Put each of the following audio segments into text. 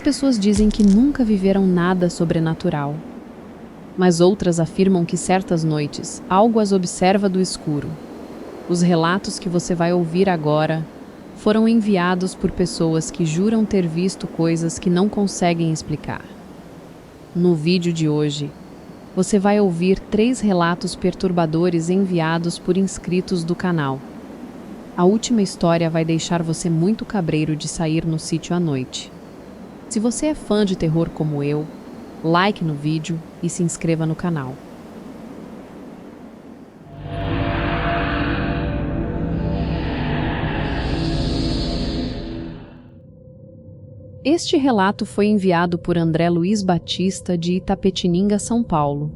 pessoas dizem que nunca viveram nada sobrenatural, mas outras afirmam que certas noites algo as observa do escuro. Os relatos que você vai ouvir agora foram enviados por pessoas que juram ter visto coisas que não conseguem explicar. No vídeo de hoje, você vai ouvir 3 relatos perturbadores enviados por inscritos do canal. A última história vai deixar você muito cabreiro de sair no sítio à noite. Se você é fã de terror como eu, like no vídeo e se inscreva no canal. Este relato foi enviado por André Luiz Batista, de Itapetininga, São Paulo.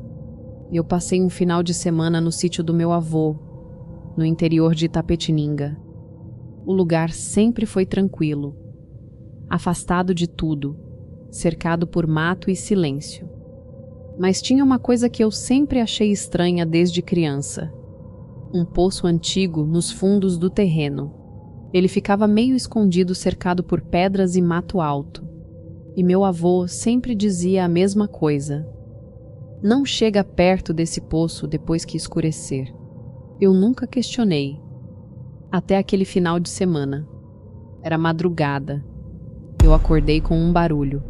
Eu passei um final de semana no sítio do meu avô, no interior de Itapetininga. O lugar sempre foi tranquilo, afastado de tudo, cercado por mato e silêncio. Mas tinha uma coisa que eu sempre achei estranha desde criança: um poço antigo nos fundos do terreno. Ele ficava meio escondido, cercado por pedras e mato alto. E meu avô sempre dizia a mesma coisa: não chega perto desse poço depois que escurecer. Eu nunca questionei, até aquele final de semana. Era madrugada. Eu acordei com um barulho,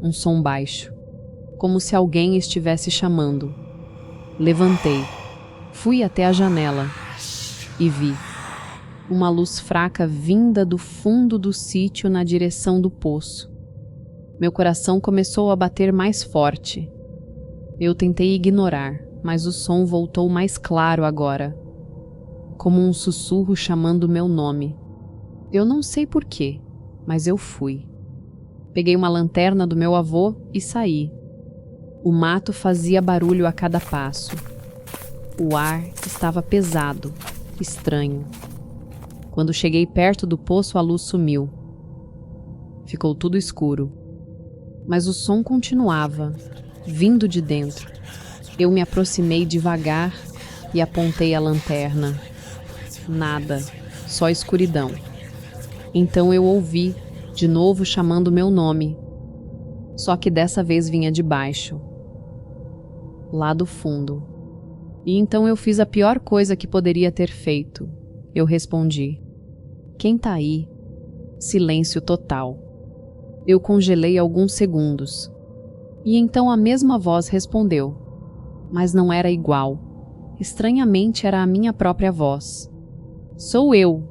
um som baixo, como se alguém estivesse chamando. Levantei, fui até a janela e vi uma luz fraca vinda do fundo do sítio na direção do poço. Meu coração começou a bater mais forte. Eu tentei ignorar, mas o som voltou mais claro agora, como um sussurro chamando meu nome. Eu não sei porquê, mas eu fui. Peguei uma lanterna do meu avô e saí. O mato fazia barulho a cada passo. O ar estava pesado, estranho. Quando cheguei perto do poço, a luz sumiu. Ficou tudo escuro. Mas o som continuava, vindo de dentro. Eu me aproximei devagar e apontei a lanterna. Nada, só escuridão. Então eu ouvi, de novo chamando meu nome. Só que dessa vez vinha de baixo, lá do fundo. E então eu fiz a pior coisa que poderia ter feito. Eu respondi: quem tá aí? Silêncio total. Eu congelei alguns segundos. E então a mesma voz respondeu. Mas não era igual. Estranhamente era a minha própria voz. Sou eu.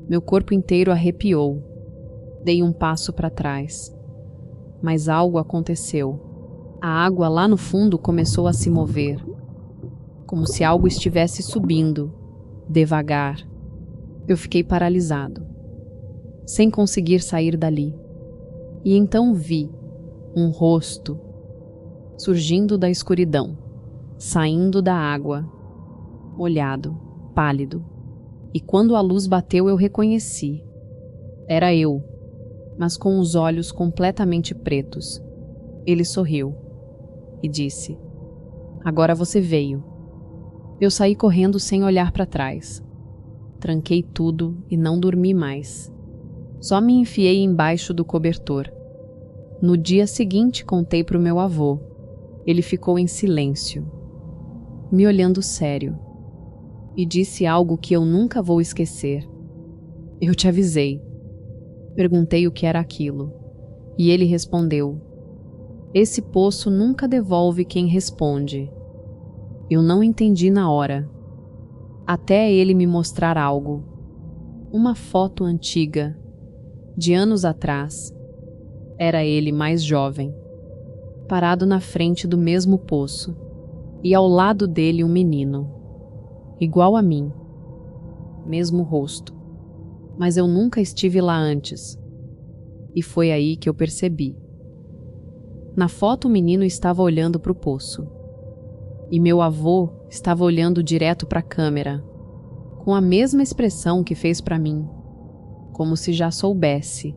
Meu corpo inteiro arrepiou. Dei um passo para trás. Mas algo aconteceu. A água lá no fundo começou a se mover, como se algo estivesse subindo, devagar. Eu fiquei paralisado, sem conseguir sair dali. E então vi um rosto surgindo da escuridão, saindo da água, molhado, pálido. E quando a luz bateu, eu reconheci. Era eu, mas com os olhos completamente pretos. Ele sorriu e disse: agora você veio. Eu saí correndo sem olhar para trás. Tranquei tudo e não dormi mais. Só me enfiei embaixo do cobertor. No dia seguinte, contei para o meu avô. Ele ficou em silêncio, me olhando sério, e disse algo que eu nunca vou esquecer. Eu te avisei. Perguntei o que era aquilo, e ele respondeu: esse poço nunca devolve quem responde. Eu não entendi na hora, até ele me mostrar algo. Uma foto antiga, de anos atrás. Era ele mais jovem, parado na frente do mesmo poço, e ao lado dele um menino, igual a mim, mesmo rosto. Mas eu nunca estive lá antes, e foi aí que eu percebi. Na foto o menino estava olhando para o poço, e meu avô estava olhando direto para a câmera, com a mesma expressão que fez para mim, como se já soubesse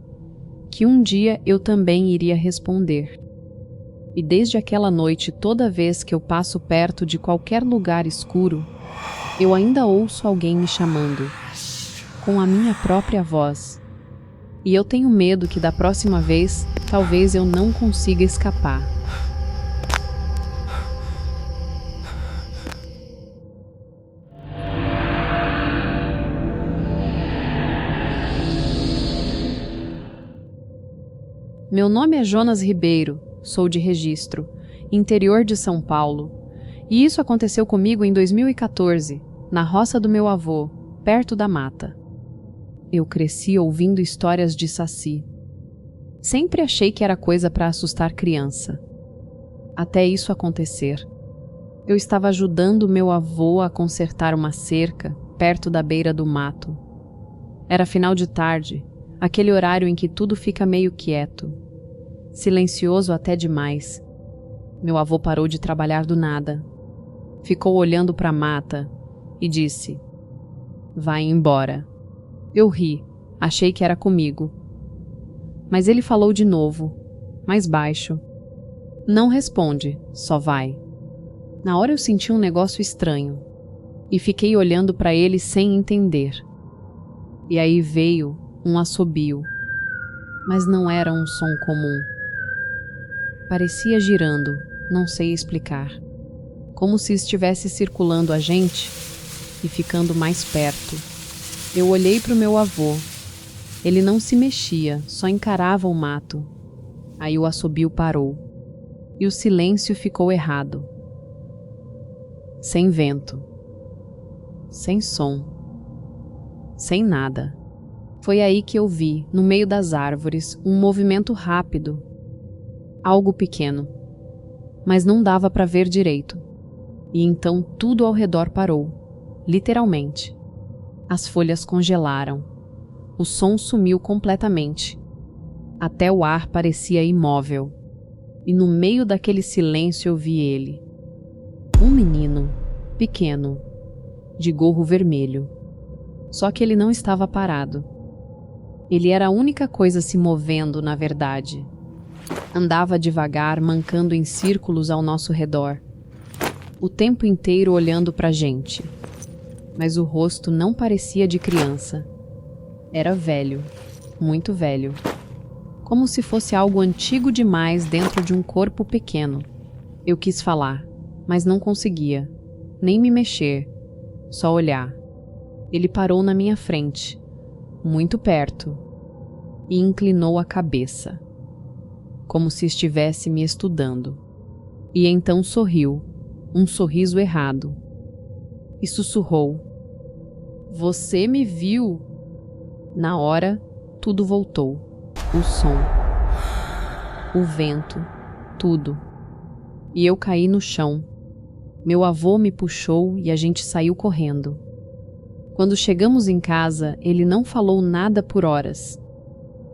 que um dia eu também iria responder. E desde aquela noite, toda vez que eu passo perto de qualquer lugar escuro, eu ainda ouço alguém me chamando, com a minha própria voz. E eu tenho medo que da próxima vez Talvez eu não consiga escapar. Meu nome é Jonas Ribeiro, sou de Registro, interior de São Paulo, e isso aconteceu comigo em 2014, na roça do meu avô, perto da mata. Eu cresci ouvindo histórias de saci. Sempre achei que era coisa para assustar criança. Até isso acontecer. Eu estava ajudando meu avô a consertar uma cerca perto da beira do mato. Era final de tarde, aquele horário em que tudo fica meio quieto. Silencioso até demais. Meu avô parou de trabalhar do nada. Ficou olhando para a mata e disse: "Vai embora." Eu ri, achei que era comigo. Mas ele falou de novo, mais baixo: "Não responde, só vai." Na hora eu senti um negócio estranho e fiquei olhando para ele sem entender. E aí veio um assobio, mas não era um som comum. Parecia girando, não sei explicar. Como se estivesse circulando a gente e ficando mais perto. Eu olhei para o meu avô. Ele não se mexia, só encarava o mato. Aí o assobio parou. E o silêncio ficou errado. Sem vento. Sem som. Sem nada. Foi aí que eu vi, no meio das árvores, um movimento rápido. Algo pequeno, mas não dava para ver direito. E então tudo ao redor parou, literalmente. As folhas congelaram. O som sumiu completamente. Até o ar parecia imóvel. E no meio daquele silêncio eu vi ele. Um menino, pequeno, de gorro vermelho. Só que ele não estava parado. Ele era a única coisa se movendo, na verdade. Andava devagar, mancando em círculos ao nosso redor, o tempo inteiro olhando para a gente. Mas o rosto não parecia de criança. Era velho, muito velho. Como se fosse algo antigo demais dentro de um corpo pequeno. Eu quis falar, mas não conseguia, nem me mexer, só olhar. Ele parou na minha frente, muito perto, e inclinou a cabeça, como se estivesse me estudando. E então sorriu, um sorriso errado, e sussurrou: "Você me viu?" Na hora, tudo voltou. O som, o vento, tudo. E eu caí no chão. Meu avô me puxou e a gente saiu correndo. Quando chegamos em casa, ele não falou nada por horas.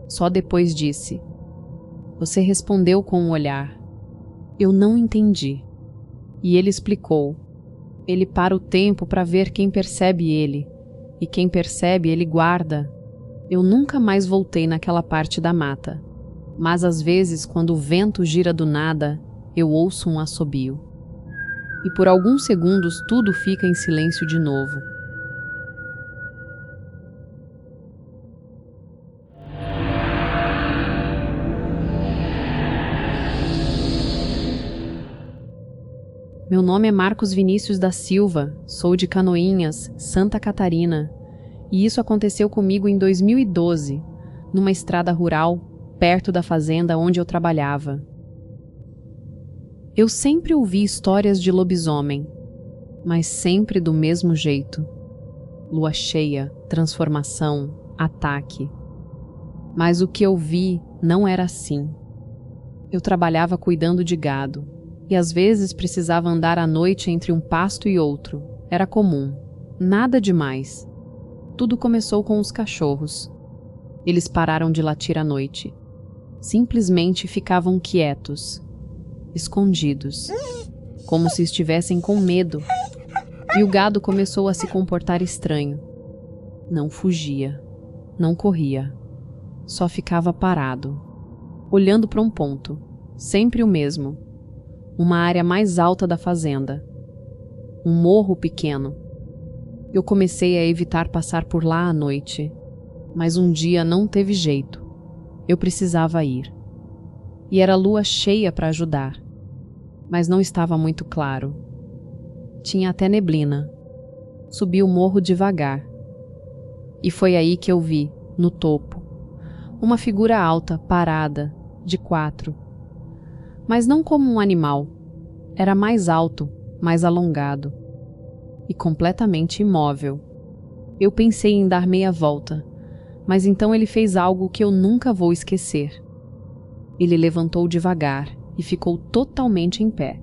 Só depois disse: "Você respondeu com um olhar." Eu não entendi. E ele explicou: "Ele para o tempo para ver quem percebe ele, e quem percebe ele guarda." Eu nunca mais voltei naquela parte da mata, mas às vezes, quando o vento gira do nada, eu ouço um assobio. E por alguns segundos tudo fica em silêncio de novo. Meu nome é Marcos Vinícius da Silva, sou de Canoinhas, Santa Catarina, e isso aconteceu comigo em 2012, numa estrada rural, perto da fazenda onde eu trabalhava. Eu sempre ouvi histórias de lobisomem, mas sempre do mesmo jeito. Lua cheia, transformação, ataque. Mas o que eu vi não era assim. Eu trabalhava cuidando de gado, e às vezes precisava andar à noite entre um pasto e outro. Era comum, nada demais. Tudo começou com os cachorros. Eles pararam de latir à noite. Simplesmente ficavam quietos, escondidos, como se estivessem com medo. E o gado começou a se comportar estranho. Não fugia, não corria, só ficava parado, olhando para um ponto, sempre o mesmo, uma área mais alta da fazenda, um morro pequeno. Eu comecei a evitar passar por lá à noite, mas um dia não teve jeito. Eu precisava ir. e era lua cheia para ajudar, mas não estava muito claro. Tinha até neblina. Subi o morro devagar. E foi aí que eu vi, no topo, uma figura alta, parada, de 4. Mas não como um animal. Era mais alto, mais alongado. E completamente imóvel. Eu pensei em dar meia volta, mas então ele fez algo que eu nunca vou esquecer. Ele levantou devagar e ficou totalmente em pé.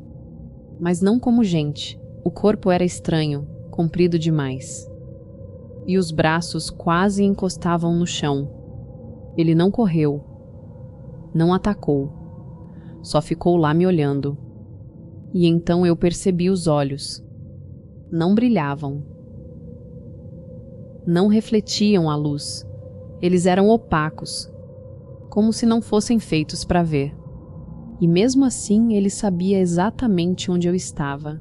Mas não como gente. O corpo era estranho, comprido demais. E os braços quase encostavam no chão. Ele não correu, não atacou, só ficou lá me olhando. E então eu percebi os olhos. Não brilhavam. Não refletiam a luz. Eles eram opacos, como se não fossem feitos para ver. E mesmo assim ele sabia exatamente onde eu estava.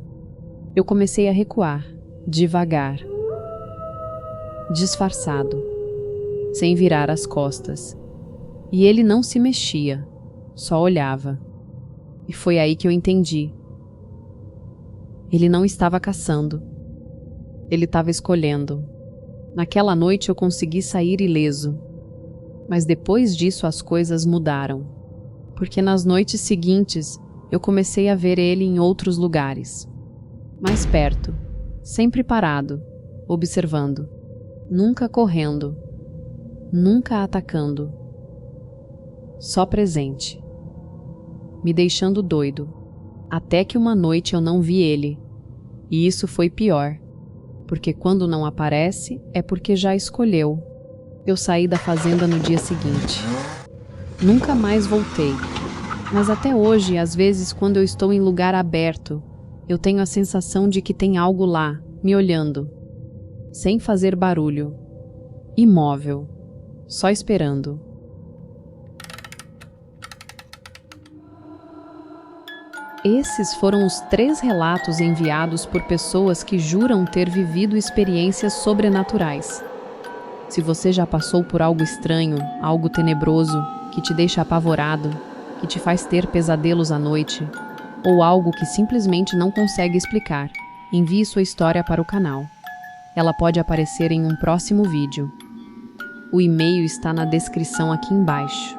Eu comecei a recuar, devagar, disfarçado, sem virar as costas. E ele não se mexia, só olhava. E foi aí que eu entendi. Ele não estava caçando. Ele estava escolhendo. Naquela noite eu consegui sair ileso. Mas depois disso as coisas mudaram. Porque nas noites seguintes eu comecei a ver ele em outros lugares. Mais perto, sempre parado, observando. Nunca correndo. Nunca atacando. Só presente. Me deixando doido. Até que uma noite eu não vi ele. E isso foi pior. Porque quando não aparece, é porque já escolheu. Eu saí da fazenda no dia seguinte. Nunca mais voltei. Mas até hoje, às vezes, quando eu estou em lugar aberto, eu tenho a sensação de que tem algo lá, me olhando. Sem fazer barulho. Imóvel. Só esperando. Esses foram os 3 relatos enviados por pessoas que juram ter vivido experiências sobrenaturais. Se você já passou por algo estranho, algo tenebroso, que te deixa apavorado, que te faz ter pesadelos à noite, ou algo que simplesmente não consegue explicar, envie sua história para o canal. Ela pode aparecer em um próximo vídeo. O e-mail está na descrição aqui embaixo.